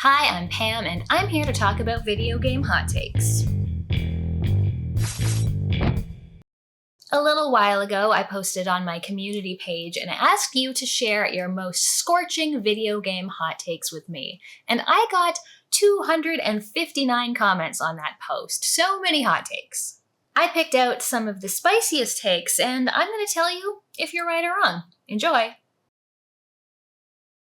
Hi, I'm Pam, and I'm here to talk about video game hot takes. A little while ago, I posted on my community page and asked you to share your most scorching video game hot takes with me. And I got 259 comments on that post. So many hot takes. I picked out some of the spiciest takes, and I'm going to tell you if you're right or wrong. Enjoy!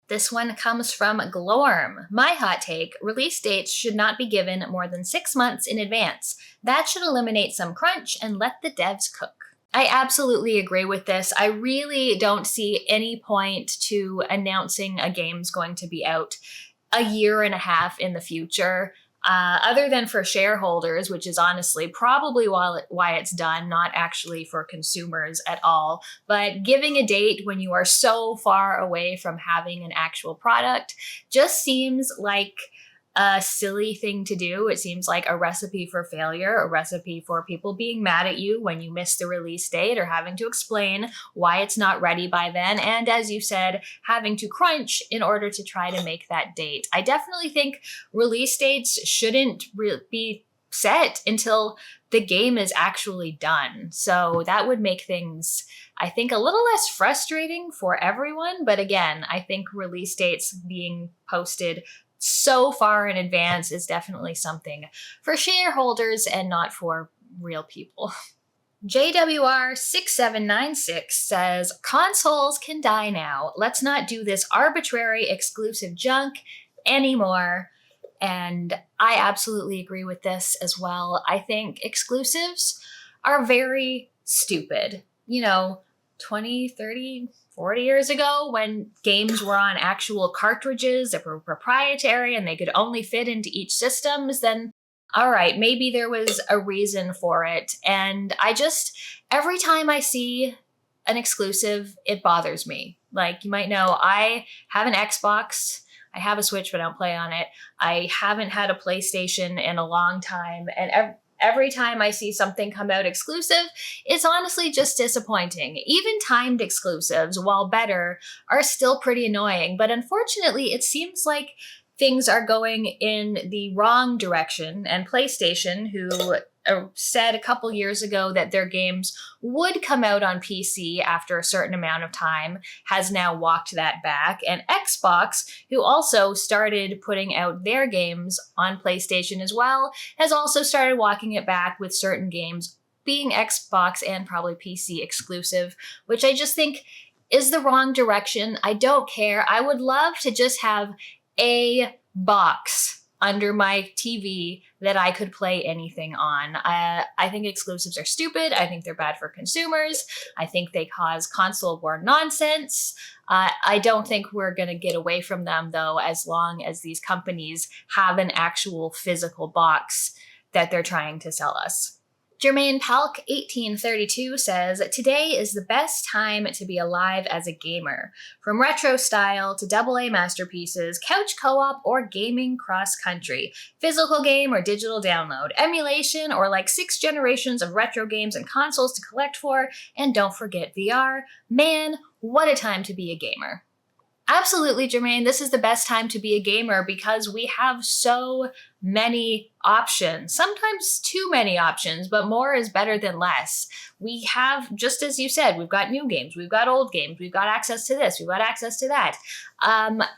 This one comes from Glorm. My hot take, release dates should not be given more than 6 months in advance. That should eliminate some crunch and let the devs cook. I absolutely agree with this. I really don't see any point to announcing a game's going to be out a year and a half in the future. Other than for shareholders, which is honestly probably why it's done, not actually for consumers at all. But giving a date when you are so far away from having an actual product just seems like a silly thing to do. It seems like a recipe for failure, a recipe for people being mad at you when you miss the release date or having to explain why it's not ready by then. And as you said, having to crunch in order to try to make that date. I definitely think release dates shouldn't be set until the game is actually done. So that would make things, I think, a little less frustrating for everyone. But again, I think release dates being posted so far in advance is definitely something for shareholders and not for real people. JWR6796 says, consoles can die now. Let's not do this arbitrary exclusive junk anymore. And I absolutely agree with this as well. I think exclusives are very stupid. 20, 30, 40 years ago when games were on actual cartridges that were proprietary and they could only fit into each systems, then all right, maybe there was a reason for it. And every time I see an exclusive, it bothers me. Like, you might know, I have an Xbox, I have a Switch, but I don't play on it. I haven't had a PlayStation in a long time, and every time I see something come out exclusive, it's honestly just disappointing. Even timed exclusives, while better, are still pretty annoying. But unfortunately, it seems like things are going in the wrong direction. And PlayStation, who said a couple years ago that their games would come out on PC after a certain amount of time, has now walked that back. And Xbox, who also started putting out their games on PlayStation as well, has also started walking it back with certain games being Xbox and probably PC exclusive, which I just think is the wrong direction. I don't care. I would love to just have a box under my TV that I could play anything on. I think exclusives are stupid. I think they're bad for consumers. I think they cause console war nonsense. I don't think we're going to get away from them, though, as long as these companies have an actual physical box that they're trying to sell us. Jermaine Palk 1832 says, today is the best time to be alive as a gamer. From retro style to AA masterpieces, couch co-op, or gaming cross-country, physical game or digital download, emulation, or like 6 generations of retro games and consoles to collect for, and don't forget VR. Man, what a time to be a gamer. Absolutely, Jermaine. This is the best time to be a gamer because we have so many options. Sometimes too many options, but more is better than less. We have, just as you said, we've got new games, we've got old games, we've got access to this, we've got access to that.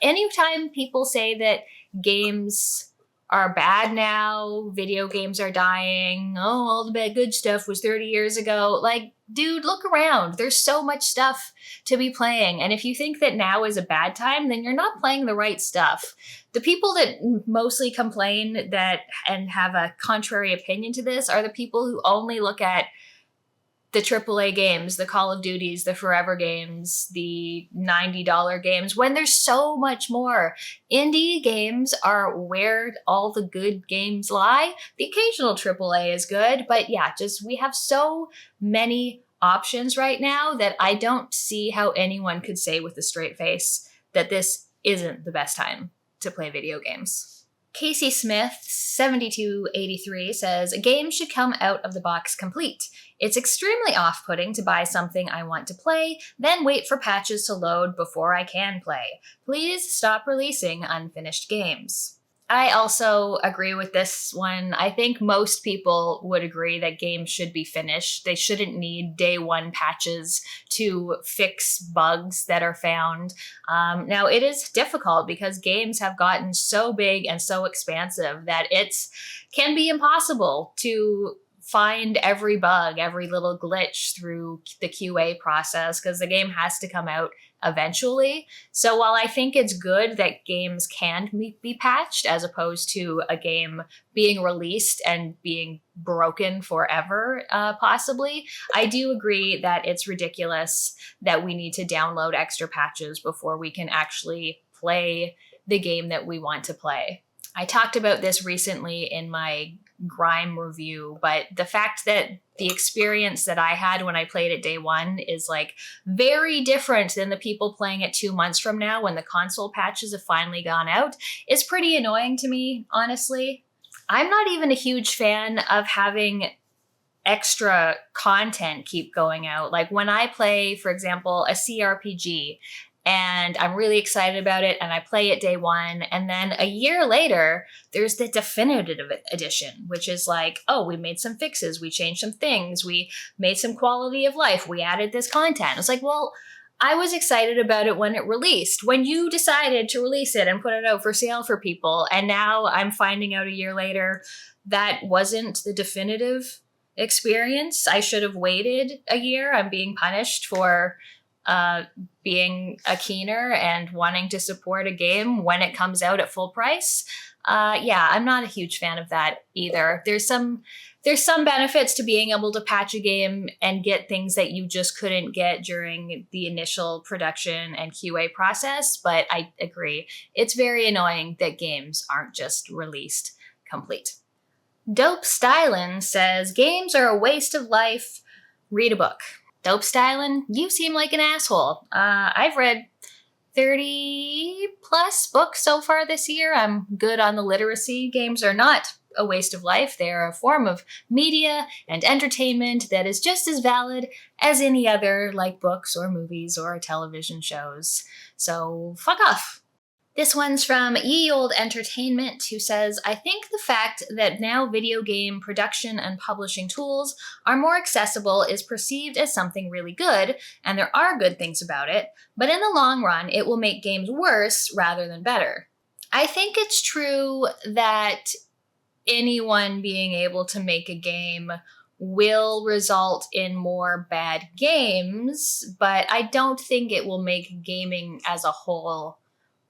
Anytime people say that games are bad now, video games are dying, all the bad good stuff was 30 years ago, like, dude, look around. There's so much stuff to be playing. And if you think that now is a bad time, then you're not playing the right stuff. The people that mostly complain that and have a contrary opinion to this are the people who only look at the AAA games, the Call of Duties, the Forever games, the $90 games, when there's so much more. Indie games are where all the good games lie. The occasional AAA is good, but yeah, we have so many options right now that I don't see how anyone could say with a straight face that this isn't the best time to play video games. Casey Smith, 7283, says, a game should come out of the box complete. It's extremely off-putting to buy something I want to play, then wait for patches to load before I can play. Please stop releasing unfinished games. I also agree with this one. I think most people would agree that games should be finished. They shouldn't need day one patches to fix bugs that are found. Now, it is difficult because games have gotten so big and so expansive that it can be impossible to find every bug, every little glitch through the QA process because the game has to come out eventually. So while I think it's good that games can be patched as opposed to a game being released and being broken forever, possibly, I do agree that it's ridiculous that we need to download extra patches before we can actually play the game that we want to play. I talked about this recently in my Grime review, but the fact that the experience that I had when I played it day one is like very different than the people playing it 2 months from now when the console patches have finally gone out is pretty annoying to me, honestly. I'm not even a huge fan of having extra content keep going out. Like when I play, for example, a CRPG, and I'm really excited about it, and I play it day one, and then a year later, there's the definitive edition, which is like, oh, we made some fixes, we changed some things, we made some quality of life, we added this content. It's like, well, I was excited about it when it released, when you decided to release it and put it out for sale for people, and now I'm finding out a year later that wasn't the definitive experience. I should have waited a year. I'm being punished for being a keener and wanting to support a game when it comes out at full price. Yeah, I'm not a huge fan of that either. There's some benefits to being able to patch a game and get things that you just couldn't get during the initial production and QA process, but I agree. It's very annoying that games aren't just released complete. Dope Stylin says, games are a waste of life. Read a book. Dope Stylin, you seem like an asshole. I've read 30 plus books so far this year. I'm good on the literacy. Games are not a waste of life. They're a form of media and entertainment that is just as valid as any other, like books or movies or television shows. So fuck off. This one's from Ye Old Entertainment, who says, I think the fact that now video game production and publishing tools are more accessible is perceived as something really good, and there are good things about it, but in the long run, it will make games worse rather than better. I think it's true that anyone being able to make a game will result in more bad games, but I don't think it will make gaming as a whole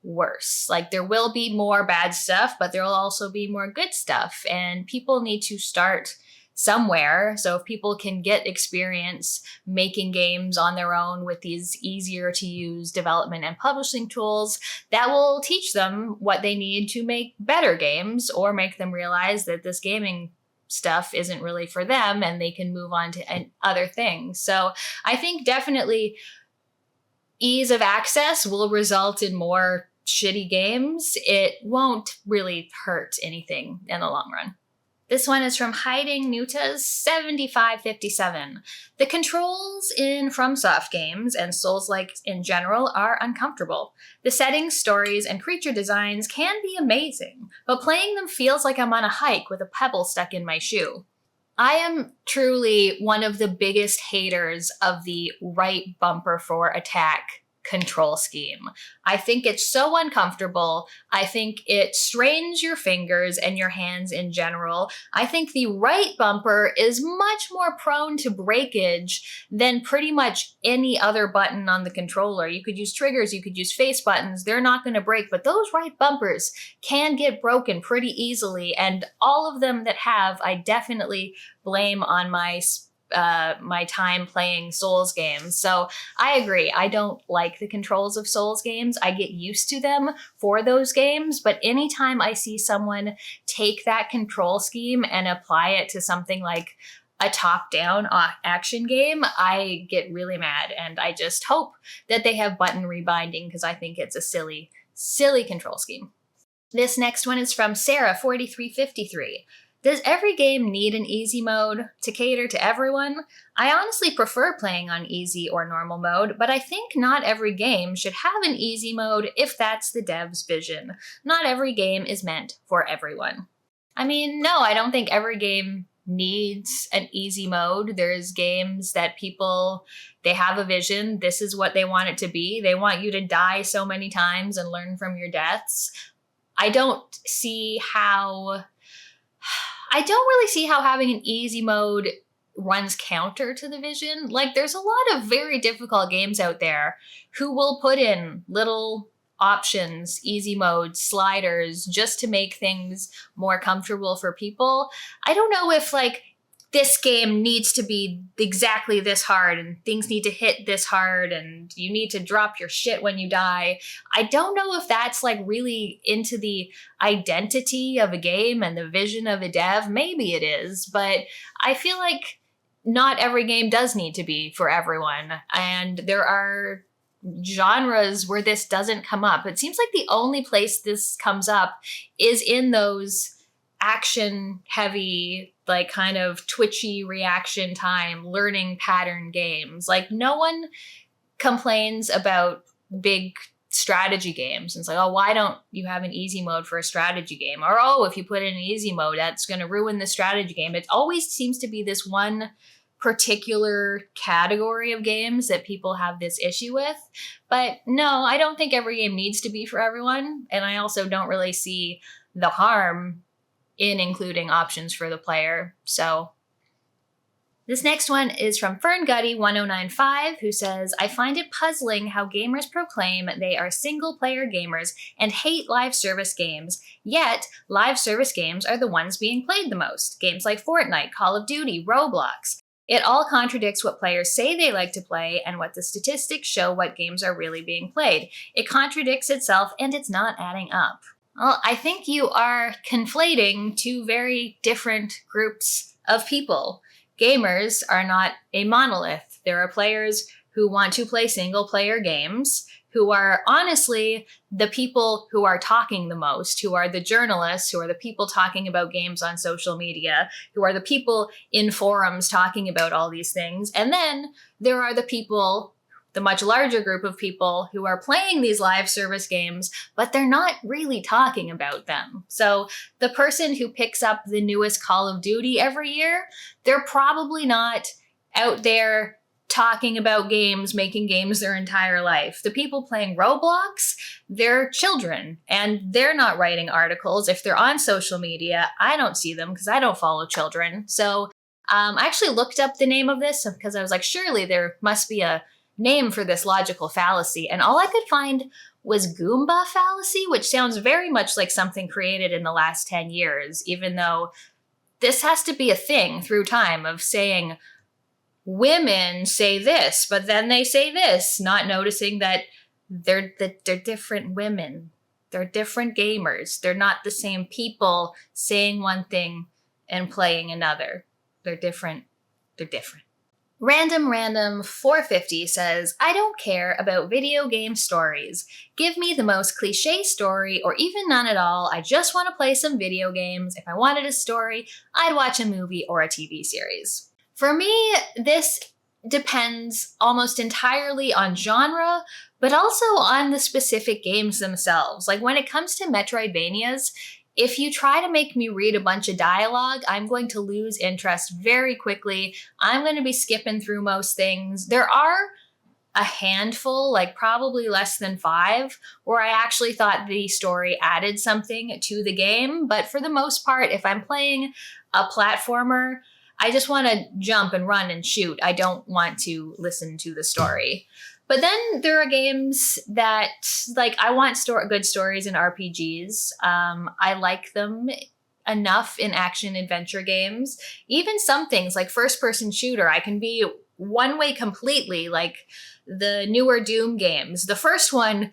worse. Like, there will be more bad stuff, but there will also be more good stuff, and people need to start somewhere. So if people can get experience making games on their own with these easier to use development and publishing tools, that will teach them what they need to make better games, or make them realize that this gaming stuff isn't really for them and they can move on to other things. So I think definitely ease of access will result in more shitty games. It won't really hurt anything in the long run. This one is from Hiding Nuta's 7557. The controls in FromSoft games and Soulslike in general are uncomfortable. The settings, stories, and creature designs can be amazing, but playing them feels like I'm on a hike with a pebble stuck in my shoe. I am truly one of the biggest haters of the right bumper for attack control scheme. I think it's so uncomfortable. I think it strains your fingers and your hands in general. I think the right bumper is much more prone to breakage than pretty much any other button on the controller. You could use triggers, you could use face buttons, they're not going to break, but those right bumpers can get broken pretty easily, and all of them that have, I definitely blame on my time playing Souls games. So I agree. I don't like the controls of Souls games. I get used to them for those games, but anytime I see someone take that control scheme and apply it to something like a top-down action game, I get really mad, and I just hope that they have button rebinding, because I think it's a silly, silly control scheme. This next one is from Sarah4353. Does every game need an easy mode to cater to everyone? I honestly prefer playing on easy or normal mode, but I think not every game should have an easy mode if that's the dev's vision. Not every game is meant for everyone. I mean, no, I don't think every game needs an easy mode. There's games that people, they have a vision. This is what they want it to be. They want you to die so many times and learn from your deaths. I don't really see how having an easy mode runs counter to the vision. Like, there's a lot of very difficult games out there who will put in little options, easy modes, sliders, just to make things more comfortable for people. I don't know if, like, this game needs to be exactly this hard and things need to hit this hard and you need to drop your shit when you die. I don't know if that's like really into the identity of a game and the vision of a dev. Maybe it is, but I feel like not every game does need to be for everyone. And there are genres where this doesn't come up. It seems like the only place this comes up is in those action heavy, like kind of twitchy reaction time, learning pattern games. Like, no one complains about big strategy games. And it's like, oh, why don't you have an easy mode for a strategy game? Or, oh, if you put in an easy mode, that's going to ruin the strategy game. It always seems to be this one particular category of games that people have this issue with. But no, I don't think every game needs to be for everyone. And I also don't really see the harm in including options for the player. So this next one is from FernGutty1095, who says, I find it puzzling how gamers proclaim they are single-player gamers and hate live service games, yet live service games are the ones being played the most. Games like Fortnite, Call of Duty, Roblox. It all contradicts what players say they like to play and what the statistics show what games are really being played. It contradicts itself and it's not adding up. Well, I think you are conflating two very different groups of people. Gamers are not a monolith. There are players who want to play single-player games, who are honestly the people who are talking the most, who are the journalists, who are the people talking about games on social media, who are the people in forums talking about all these things. And then there are the people, the much larger group of people who are playing these live service games, but they're not really talking about them. So the person who picks up the newest Call of Duty every year, they're probably not out there talking about games, making games their entire life. The people playing Roblox, they're children, and they're not writing articles. If they're on social media, I don't see them because I don't follow children. So I actually looked up the name of this because I was like, surely there must be a name for this logical fallacy. And all I could find was Goomba fallacy, which sounds very much like something created in the last 10 years, even though this has to be a thing through time of saying, women say this, but then they say this, not noticing that they're different women. They're different gamers. They're not the same people saying one thing and playing another. They're different. They're different. Random 450 says, I don't care about video game stories. Give me the most cliche story or even none at all. I just want to play some video games. If I wanted a story, I'd watch a movie or a TV series. For me, this depends almost entirely on genre, but also on the specific games themselves. Like when it comes to Metroidvanias, if you try to make me read a bunch of dialogue, I'm going to lose interest very quickly. I'm going to be skipping through most things. There are a handful, like probably less than 5, where I actually thought the story added something to the game. But for the most part, if I'm playing a platformer, I just want to jump and run and shoot. I don't want to listen to the story. But then there are games that, like, I want good stories in RPGs. I like them enough in action-adventure games. Even some things, like first-person shooter, I can be one way completely, like the newer Doom games. The first one,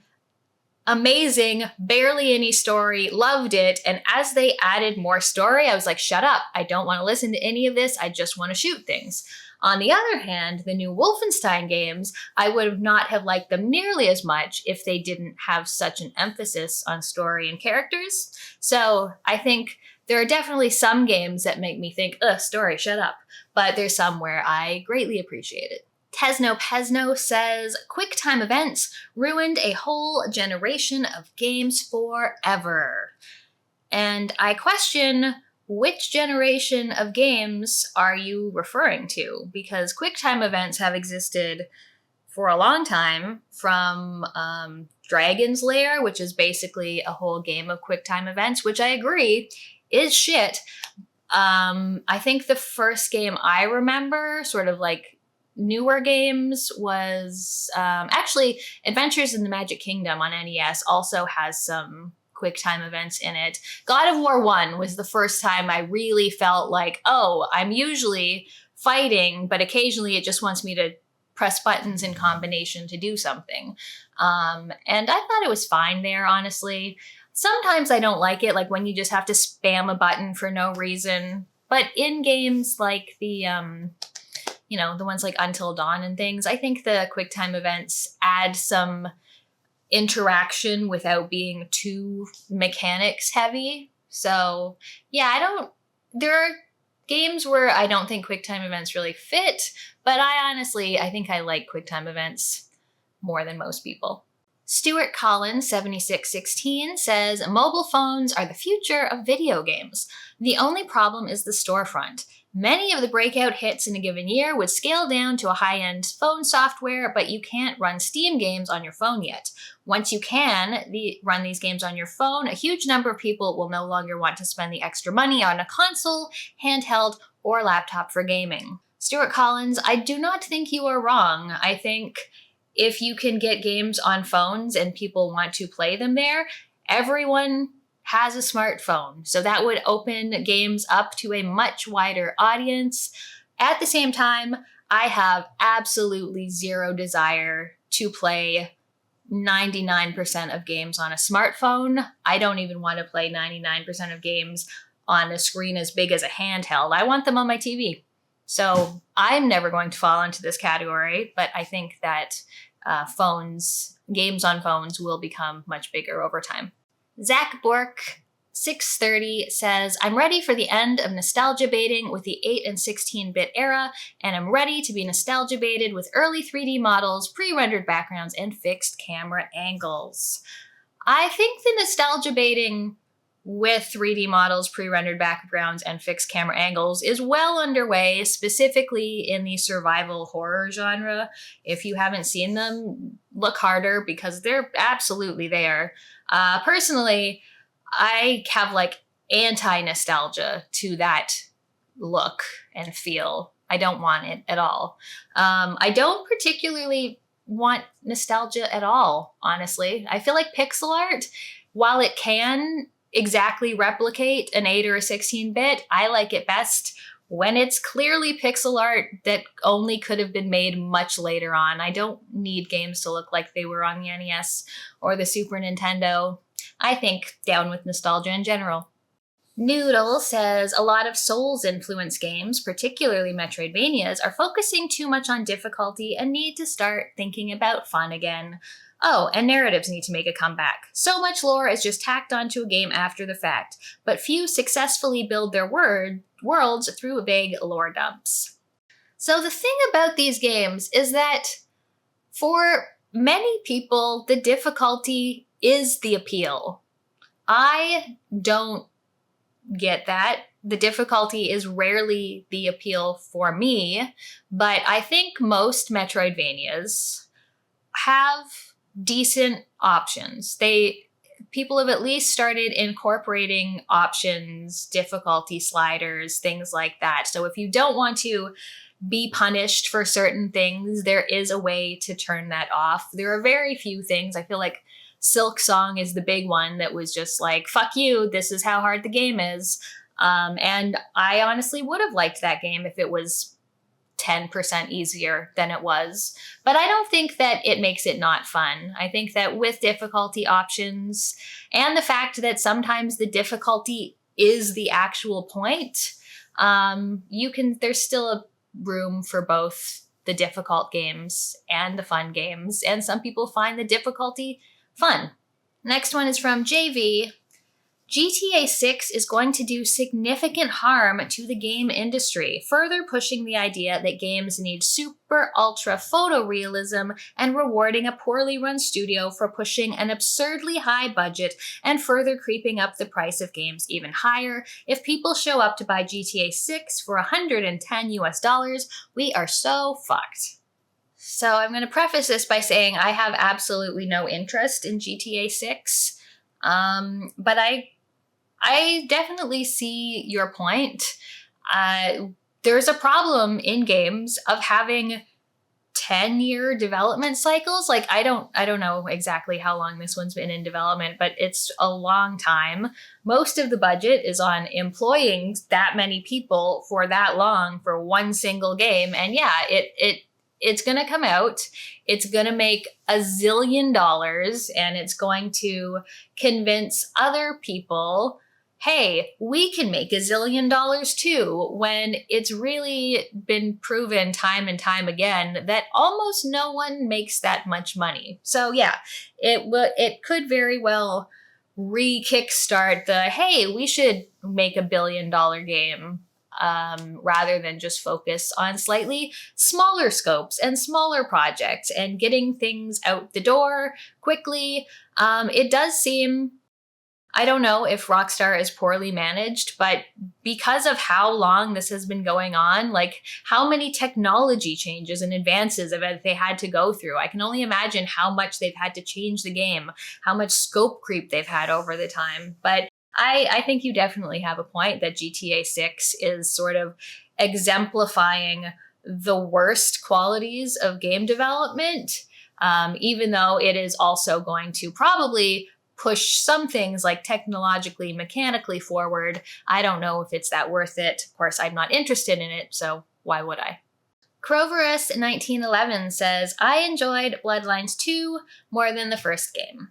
amazing, barely any story, loved it. And as they added more story, I was like, shut up. I don't want to listen to any of this. I just want to shoot things. On the other hand, the new Wolfenstein games, I would not have liked them nearly as much if they didn't have such an emphasis on story and characters. So I think there are definitely some games that make me think, ugh, story, shut up. But there's some where I greatly appreciate it. Tesno Pesno says, QuickTime events ruined a whole generation of games forever. And I question, which generation of games are you referring to? Because QuickTime events have existed for a long time, from Dragon's Lair, which is basically a whole game of QuickTime events, which I agree is shit. I think the first game I remember, sort of like newer games, was actually Adventures in the Magic Kingdom on NES also has some QuickTime events in it. God of War 1 was the first time I really felt like, oh, I'm usually fighting, but occasionally it just wants me to press buttons in combination to do something. And I thought it was fine there, honestly. Sometimes I don't like it, like when you just have to spam a button for no reason. But in games like the the ones like Until Dawn and things, I think the QuickTime events add some interaction without being too mechanics heavy. So yeah, there are games where I don't think QuickTime events really fit, but I think I like QuickTime events more than most people. Stuart Collins, 7616, says, mobile phones are the future of video games. The only problem is the storefront. Many of the breakout hits in a given year would scale down to a high-end phone software, but you can't run Steam games on your phone yet. Once you can run these games on your phone, a huge number of people will no longer want to spend the extra money on a console, handheld, or laptop for gaming. Stuart Collins, I do not think you are wrong. I think if you can get games on phones and people want to play them there, everyone has a smartphone. So that would open games up to a much wider audience. At the same time, I have absolutely zero desire to play 99% of games on a smartphone. I don't even want to play 99% of games on a screen as big as a handheld. I want them on my TV. So I'm never going to fall into this category, but I think that games on phones will become much bigger over time. Zach Bork, 630, says, I'm ready for the end of nostalgia baiting with the 8 and 16-bit era, and I'm ready to be nostalgia baited with early 3D models, pre-rendered backgrounds, and fixed camera angles. I think the nostalgia baiting with 3D models, pre-rendered backgrounds, and fixed camera angles is well underway, specifically in the survival horror genre. If you haven't seen them, look harder because they're absolutely there. Personally, I have like anti-nostalgia to that look and feel. I don't want it at all. I don't particularly want nostalgia at all, honestly. I feel like pixel art, while it can exactly replicate an 8 or a 16-bit, I like it best when it's clearly pixel art that only could have been made much later on. I don't need games to look like they were on the NES or the Super Nintendo. I think down with nostalgia in general. Noodle says, a lot of Souls-influenced games, particularly Metroidvanias, are focusing too much on difficulty and need to start thinking about fun again. Oh, and narratives need to make a comeback. So much lore is just tacked onto a game after the fact, but few successfully build their worlds through vague lore dumps. So the thing about these games is that for many people, the difficulty is the appeal. I don't get that. The difficulty is rarely the appeal for me, but I think most Metroidvanias have decent options. People have at least started incorporating options, difficulty sliders, things like that. So if you don't want to be punished for certain things, there is a way to turn that off. There are very few things. I feel like Silk Song is the big one that was just like, fuck you, this is how hard the game is. And I honestly would have liked that game if it was 10% easier than it was. But I don't think that it makes it not fun. I think that with difficulty options and the fact that sometimes the difficulty is the actual point, there's still room for both the difficult games and the fun games, and some people find the difficulty fun. Next one is from JV. GTA 6 is going to do significant harm to the game industry, further pushing the idea that games need super ultra photorealism and rewarding a poorly run studio for pushing an absurdly high budget and further creeping up the price of games even higher. If people show up to buy GTA 6 for $110, we are so fucked. So I'm going to preface this by saying I have absolutely no interest in GTA 6, but I definitely see your point. There's a problem in games of having 10-year development cycles. Like I don't know exactly how long this one's been in development, but it's a long time. Most of the budget is on employing that many people for that long for one single game. And yeah, it's going to come out. It's going to make $1 zillion and it's going to convince other people, hey, we can make $1 zillion too, when it's really been proven time and time again that almost no one makes that much money. So yeah, it could very well re-kickstart the, hey, we should make $1 billion game, rather than just focus on slightly smaller scopes and smaller projects and getting things out the door quickly. It does seem, I don't know if Rockstar is poorly managed, but because of how long this has been going on, like how many technology changes and advances have they had to go through, I can only imagine how much they've had to change the game, how much scope creep they've had over the time. But I think you definitely have a point that GTA 6 is sort of exemplifying the worst qualities of game development, even though it is also going to probably push some things like technologically, mechanically forward. I don't know if it's that worth it. Of course, I'm not interested in it, so why would I? Croverus1911 says, I enjoyed Bloodlines 2 more than the first game.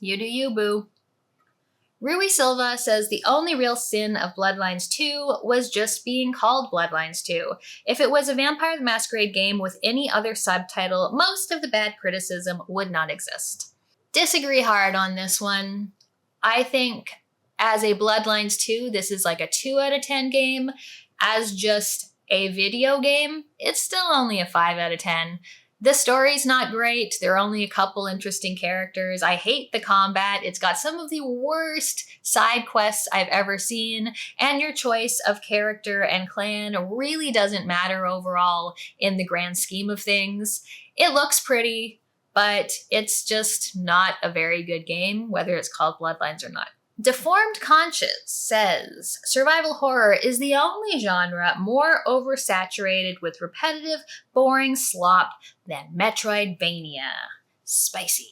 You do you, boo. Rui Silva says the only real sin of Bloodlines 2 was just being called Bloodlines 2. If it was a Vampire the Masquerade game with any other subtitle, most of the bad criticism would not exist. Disagree hard on this one. I think as a Bloodlines 2, this is like a 2 out of 10 game. As just a video game, it's still only a 5 out of 10. The story's not great. There are only a couple interesting characters. I hate the combat. It's got some of the worst side quests I've ever seen, and your choice of character and clan really doesn't matter overall in the grand scheme of things. It looks pretty, but it's just not a very good game, whether it's called Bloodlines or not. Deformed Conscience says, survival horror is the only genre more oversaturated with repetitive, boring slop than Metroidvania. Spicy.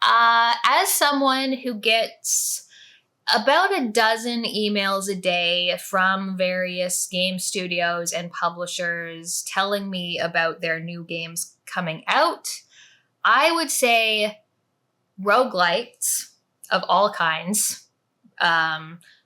As someone who gets about a dozen emails a day from various game studios and publishers telling me about their new games coming out, I would say roguelites of all kinds,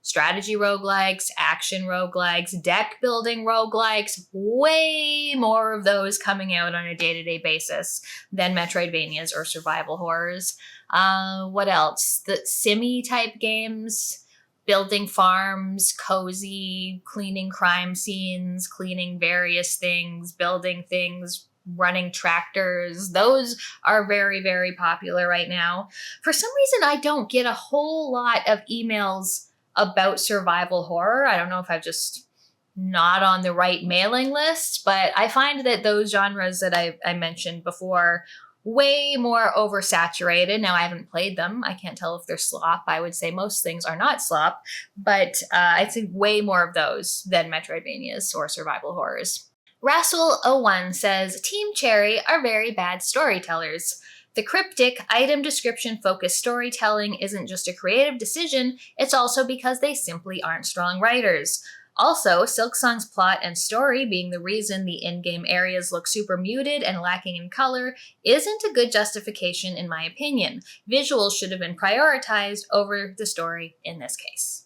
strategy roguelikes, action roguelikes, deck building roguelikes, way more of those coming out on a day-to-day basis than Metroidvanias or survival horrors. What else? The simmy type games, building farms, cozy, cleaning crime scenes, cleaning various things, building things, running tractors. Those are very, very popular right now. For some reason, I don't get a whole lot of emails about survival horror. I don't know if I've just not on the right mailing list, but I find that those genres that I mentioned before way more oversaturated. Now, I haven't played them. I can't tell if they're slop. I would say most things are not slop, but I'd say way more of those than Metroidvanias or survival horrors. Rasul01 says, Team Cherry are very bad storytellers. The cryptic, item description-focused storytelling isn't just a creative decision, it's also because they simply aren't strong writers. Also, Silksong's plot and story being the reason the in-game areas look super muted and lacking in color isn't a good justification in my opinion. Visuals should have been prioritized over the story in this case.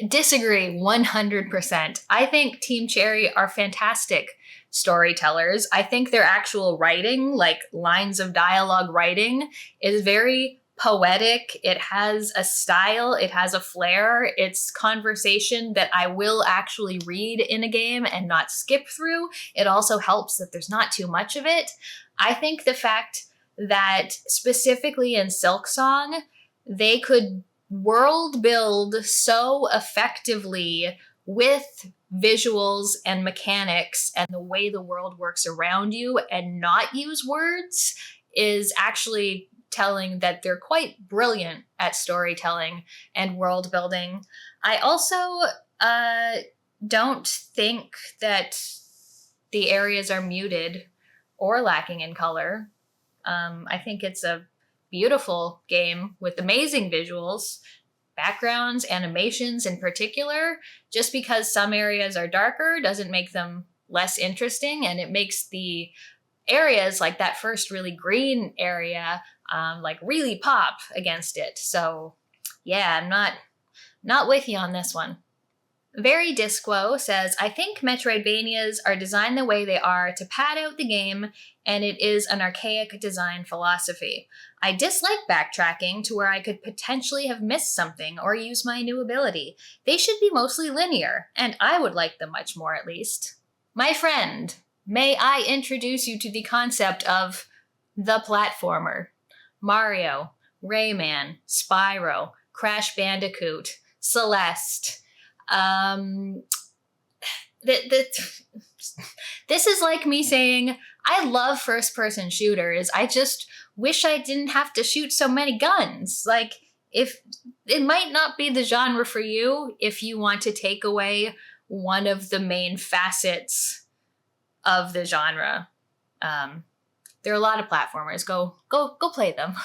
Disagree 100%. I think Team Cherry are fantastic storytellers. I think their actual writing, like lines of dialogue writing, is very poetic. It has a style, it has a flair. It's conversation that I will actually read in a game and not skip through. It also helps that there's not too much of it. I think the fact that specifically in Silksong, they could world build so effectively with visuals and mechanics and the way the world works around you and not use words is actually telling that they're quite brilliant at storytelling and world building. I also don't think that the areas are muted or lacking in color. I think it's a beautiful game with amazing visuals, backgrounds, animations in particular. Just because some areas are darker doesn't make them less interesting, and it makes the areas like that first really green area like really pop against it. So yeah, I'm not with you on this one. Very Disquo says, I think Metroidvanias are designed the way they are to pad out the game, and it is an archaic design philosophy. I dislike backtracking to where I could potentially have missed something or use my new ability. They should be mostly linear, and I would like them much more at least. My friend, may I introduce you to the concept of the platformer. Mario, Rayman, Spyro, Crash Bandicoot, Celeste. This is like me saying, I love first-person shooters. I just wish I didn't have to shoot so many guns. Like, if it might not be the genre for you if you want to take away one of the main facets of the genre. There are a lot of platformers. Go play them.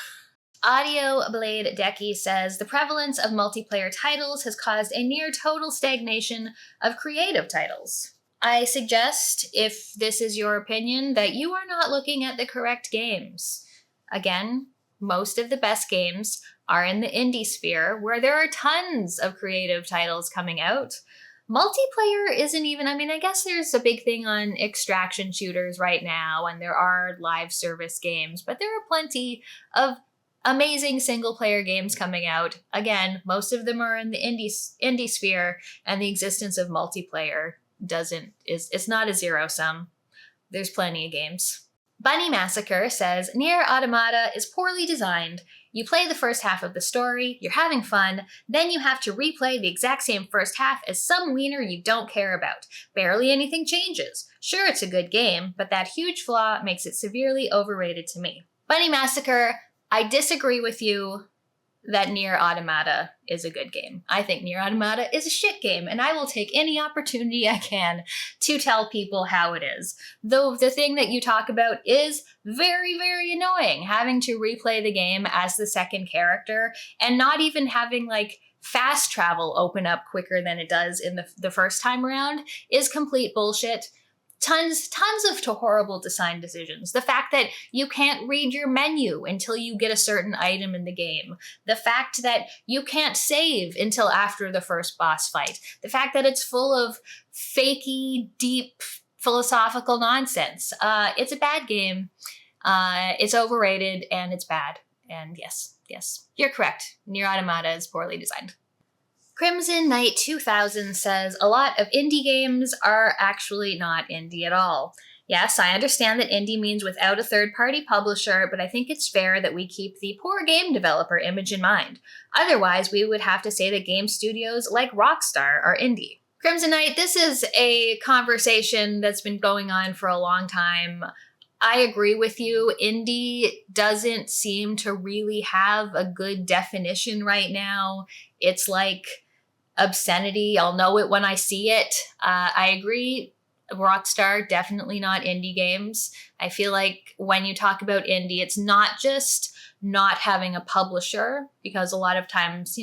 Audio Blade Decky says, the prevalence of multiplayer titles has caused a near total stagnation of creative titles. I suggest, if this is your opinion, that you are not looking at the correct games. Again, most of the best games are in the indie sphere, where there are tons of creative titles coming out. Multiplayer isn't even, I guess there's a big thing on extraction shooters right now, and there are live service games, but there are plenty of amazing single-player games coming out. Again, most of them are in the indie sphere, and the existence of multiplayer it's not a zero-sum. There's plenty of games. Bunny Massacre says, Nier Automata is poorly designed. You play the first half of the story, you're having fun, then you have to replay the exact same first half as some wiener you don't care about. Barely anything changes. Sure, it's a good game, but that huge flaw makes it severely overrated to me. Bunny Massacre, I disagree with you that Nier Automata is a good game. I think Nier Automata is a shit game, and I will take any opportunity I can to tell people how it is. Though the thing that you talk about is very, very annoying, having to replay the game as the second character, and not even having, like, fast travel open up quicker than it does in the first time around is complete bullshit. Tons of horrible design decisions. The fact that you can't read your menu until you get a certain item in the game. The fact that you can't save until after the first boss fight. The fact that it's full of fakey, deep, philosophical nonsense. It's a bad game. It's overrated, and it's bad. And yes, you're correct. Nier Automata is poorly designed. Crimson Knight 2000 says, a lot of indie games are actually not indie at all. Yes, I understand that indie means without a third-party publisher, but I think it's fair that we keep the poor game developer image in mind. Otherwise, we would have to say that game studios like Rockstar are indie. Crimson Knight, this is a conversation that's been going on for a long time. I agree with you. Indie doesn't seem to really have a good definition right now. It's like obscenity. I'll know it when I see it. I agree. Rockstar, definitely not indie games. I feel like when you talk about indie, it's not just not having a publisher, because a lot of times,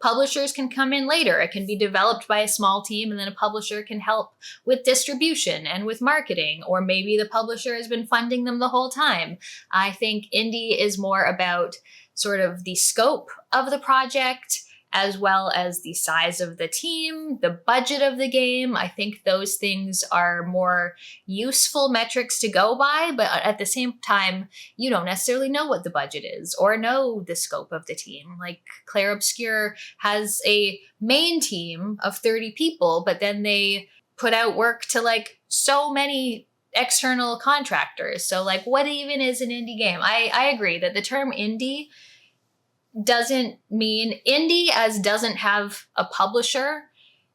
publishers can come in later. It can be developed by a small team, and then a publisher can help with distribution and with marketing, or maybe the publisher has been funding them the whole time. I think indie is more about sort of the scope of the project, as well as the size of the team, the budget of the game. I think those things are more useful metrics to go by, but at the same time, you don't necessarily know what the budget is or know the scope of the team. Like Clair Obscur has a main team of 30 people, but then they put out work to like so many external contractors. So like, what even is an indie game? I agree that the term indie doesn't mean indie as doesn't have a publisher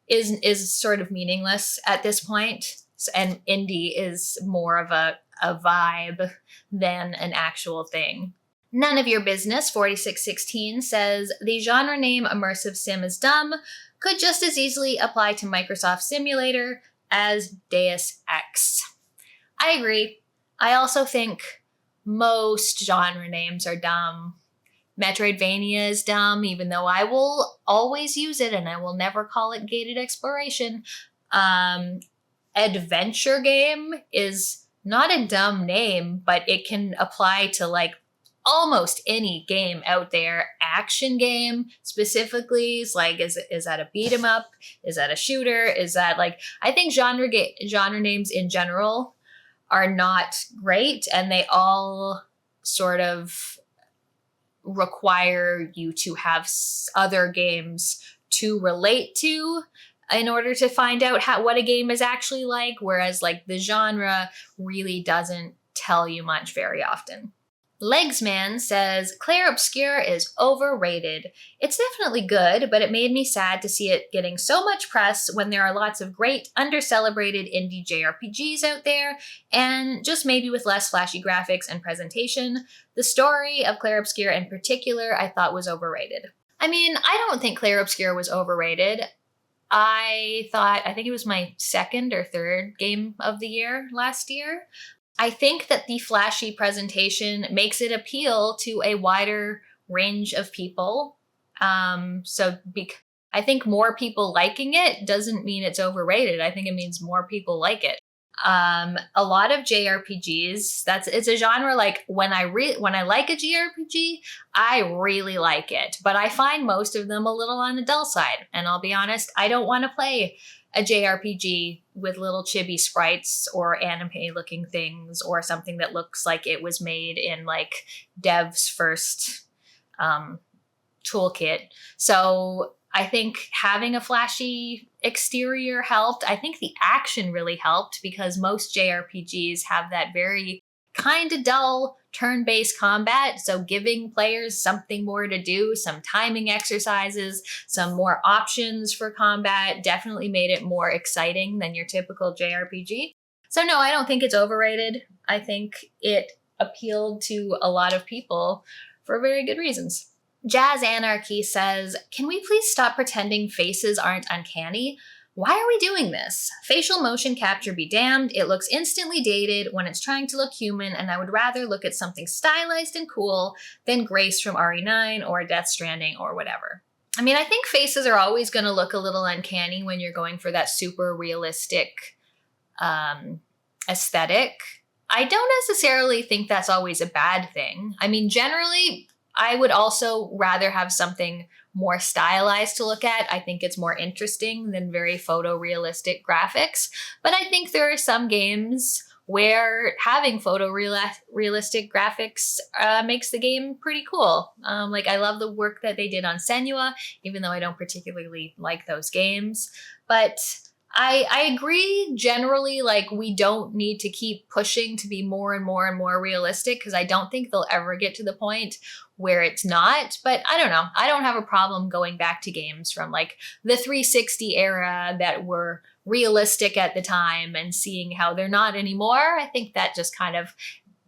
is sort of meaningless at this point. And indie is more of a vibe than an actual thing. None of your business 4616 says the genre name immersive sim is dumb could just as easily apply to Microsoft Simulator as Deus Ex. I agree. I also think most genre names are dumb. Metroidvania is dumb, even though I will always use it and I will never call it gated exploration. Adventure game is not a dumb name, but it can apply to like almost any game out there. Action game specifically is like, is that a beat 'em up? Is that a shooter? Is that like, I think genre names in general are not great, and they all sort of require you to have other games to relate to in order to find out what a game is actually like, whereas like the genre really doesn't tell you much very often. Legsman says, Clair Obscur is overrated. It's definitely good, but it made me sad to see it getting so much press when there are lots of great, under-celebrated indie JRPGs out there, and just maybe with less flashy graphics and presentation. The story of Clair Obscur in particular I thought was overrated. I mean, I don't think Clair Obscur was overrated. I think it was my second or third game of the year last year. I think that the flashy presentation makes it appeal to a wider range of people. I think more people liking it doesn't mean it's overrated. I think it means more people like it. A lot of JRPGs, it's a genre like when I like a JRPG, I really like it. But I find most of them a little on the dull side. And I'll be honest, I don't want to play a JRPG with little chibi sprites or anime looking things, or something that looks like it was made in like Dev's first toolkit. So I think having a flashy exterior helped. I think the action really helped, because most JRPGs have that very kind of dull turn-based combat. So giving players something more to do, some timing exercises, some more options for combat definitely made it more exciting than your typical JRPG. So no, I don't think it's overrated. I think it appealed to a lot of people for very good reasons. Jazz Anarchy says, can we please stop pretending faces aren't uncanny? Why are we doing this? Facial motion capture be damned, it looks instantly dated when it's trying to look human, and I would rather look at something stylized and cool than Grace from RE9 or Death Stranding or whatever. I mean, I think faces are always going to look a little uncanny when you're going for that super realistic aesthetic. I don't necessarily think that's always a bad thing. I mean, generally, I would also rather have something more stylized to look at. I think it's more interesting than very photorealistic graphics. But I think there are some games where having photorealistic graphics makes the game pretty cool. Like I love the work that they did on Senua, even though I don't particularly like those games. But I agree generally, like we don't need to keep pushing to be more and more and more realistic, because I don't think they'll ever get to the point where it's not. But I don't know. I don't have a problem going back to games from like the 360 era that were realistic at the time and seeing how they're not anymore. I think that just kind of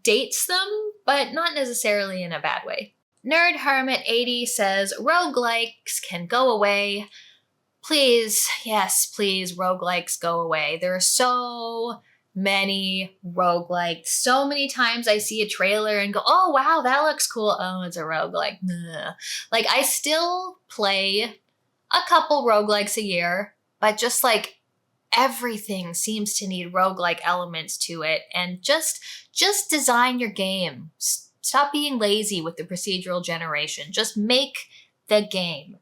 dates them, but not necessarily in a bad way. Nerd Hermit 80 says, roguelikes can go away. Please, yes, please, roguelikes go away. There are so many roguelikes. So many times I see a trailer and go, oh wow, that looks cool. Oh, it's a roguelike. Ugh. Like, I still play a couple roguelikes a year, but just like everything seems to need roguelike elements to it. And just design your game. Stop being lazy with the procedural generation. Just make the game.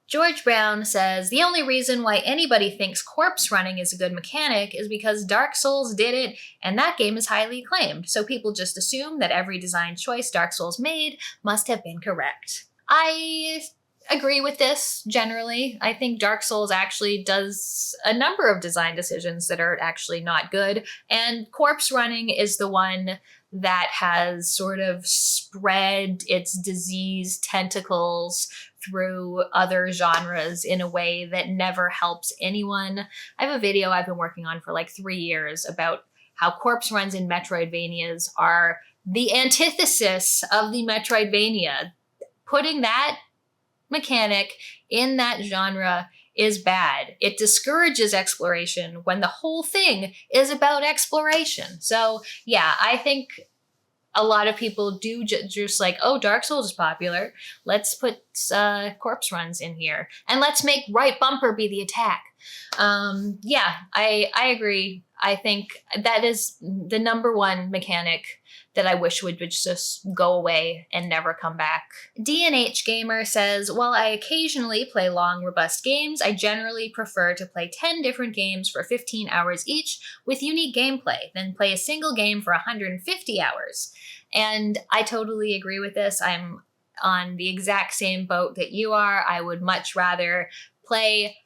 George Brown says, the only reason why anybody thinks corpse running is a good mechanic is because Dark Souls did it, and that game is highly acclaimed, so people just assume that every design choice Dark Souls made must have been correct. I agree with this generally. I think Dark Souls actually does a number of design decisions that are actually not good, and corpse running is the one that has sort of spread its disease tentacles through other genres in a way that never helps anyone. I have a video I've been working on for like 3 years about how corpse runs in Metroidvanias are the antithesis of the Metroidvania. Putting that mechanic in that genre is bad. It discourages exploration when the whole thing is about exploration. So yeah, I think a lot of people do just like, oh, Dark Souls is popular. Let's put corpse runs in here. And let's make right bumper be the attack. Yeah, I agree. I think that is the number one mechanic that I wish would just go away and never come back. DNH Gamer says, while I occasionally play long, robust games, I generally prefer to play 10 different games for 15 hours each with unique gameplay than play a single game for 150 hours. And I totally agree with this. I'm on the exact same boat that you are. I would much rather play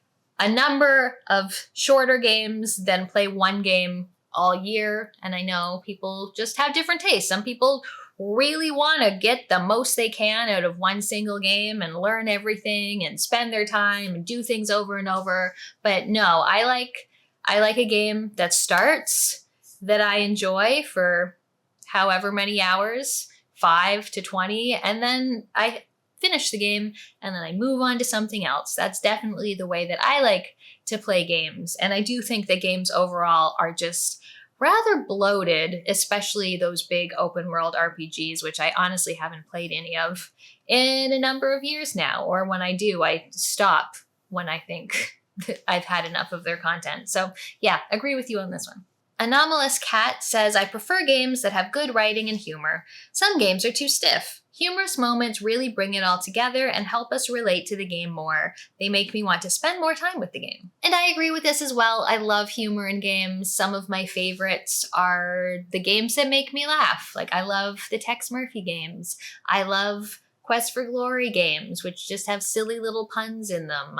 a number of shorter games than play one game all year. And I know people just have different tastes. Some people really want to get the most they can out of one single game and learn everything and spend their time and do things over and over. But no, I like a game that starts, that I enjoy for however many hours, 5 to 20, and then I finish the game and then I move on to something else. That's definitely the way that I like to play games. And I do think that games overall are just rather bloated, especially those big open world RPGs, which I honestly haven't played any of in a number of years now. Or when I do, I stop when I think that I've had enough of their content. So yeah, agree with you on this one. Anomalous Cat says, I prefer games that have good writing and humor. Some games are too stiff. Humorous moments really bring it all together and help us relate to the game more. They make me want to spend more time with the game. And I agree with this as well. I love humor in games. Some of my favorites are the games that make me laugh. Like, I love the Tex Murphy games. I love Quest for Glory games, which just have silly little puns in them.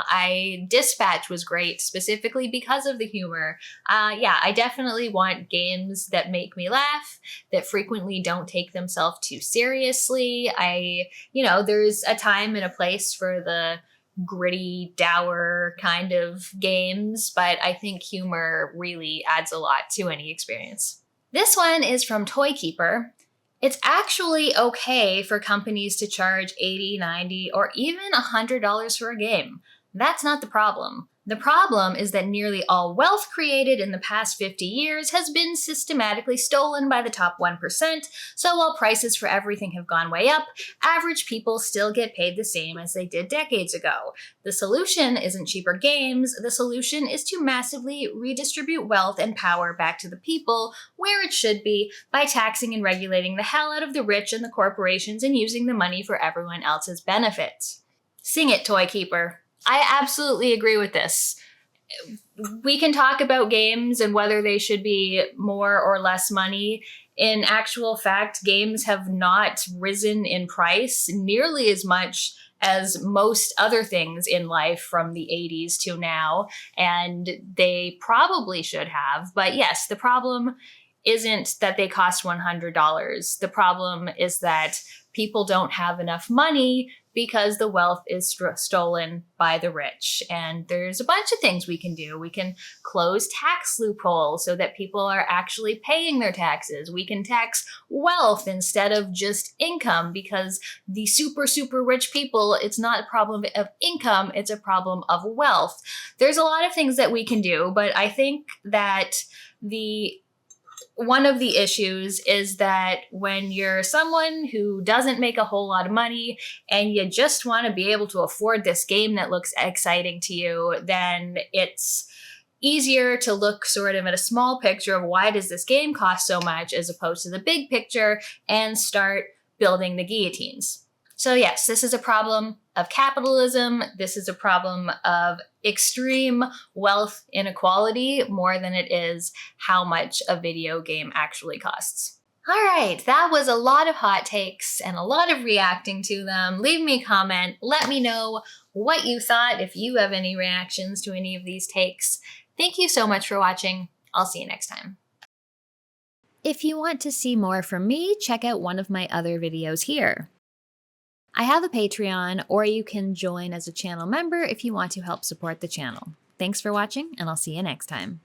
Dispatch was great, specifically because of the humor. Yeah, I definitely want games that make me laugh, that frequently don't take themselves too seriously. There's a time and a place for the gritty, dour kind of games, but I think humor really adds a lot to any experience. This one is from Toy Keeper. It's actually okay for companies to charge $80, $90, or even $100 for a game. That's not the problem. The problem is that nearly all wealth created in the past 50 years has been systematically stolen by the top 1%, so while prices for everything have gone way up, average people still get paid the same as they did decades ago. The solution isn't cheaper games, the solution is to massively redistribute wealth and power back to the people where it should be by taxing and regulating the hell out of the rich and the corporations and using the money for everyone else's benefit. Sing it, Toy Keeper. I absolutely agree with this. We can talk about games and whether they should be more or less money. In actual fact, games have not risen in price nearly as much as most other things in life from the 80s to now, and they probably should have. But yes, the problem isn't that they cost $100. The problem is that people don't have enough money because the wealth is stolen by the rich. And there's a bunch of things we can do. We can close tax loopholes so that people are actually paying their taxes. We can tax wealth instead of just income, because the super, super rich people, it's not a problem of income, it's a problem of wealth. There's a lot of things that we can do, but I think that one of the issues is that when you're someone who doesn't make a whole lot of money and you just want to be able to afford this game that looks exciting to you, then it's easier to look sort of at a small picture of why does this game cost so much as opposed to the big picture and start building the guillotines. So yes, this is a problem of capitalism. This is a problem of extreme wealth inequality more than it is how much a video game actually costs. All right, that was a lot of hot takes and a lot of reacting to them. Leave me a comment. Let me know what you thought, if you have any reactions to any of these takes. Thank you so much for watching. I'll see you next time. If you want to see more from me, check out one of my other videos here. I have a Patreon, or you can join as a channel member if you want to help support the channel. Thanks for watching, and I'll see you next time.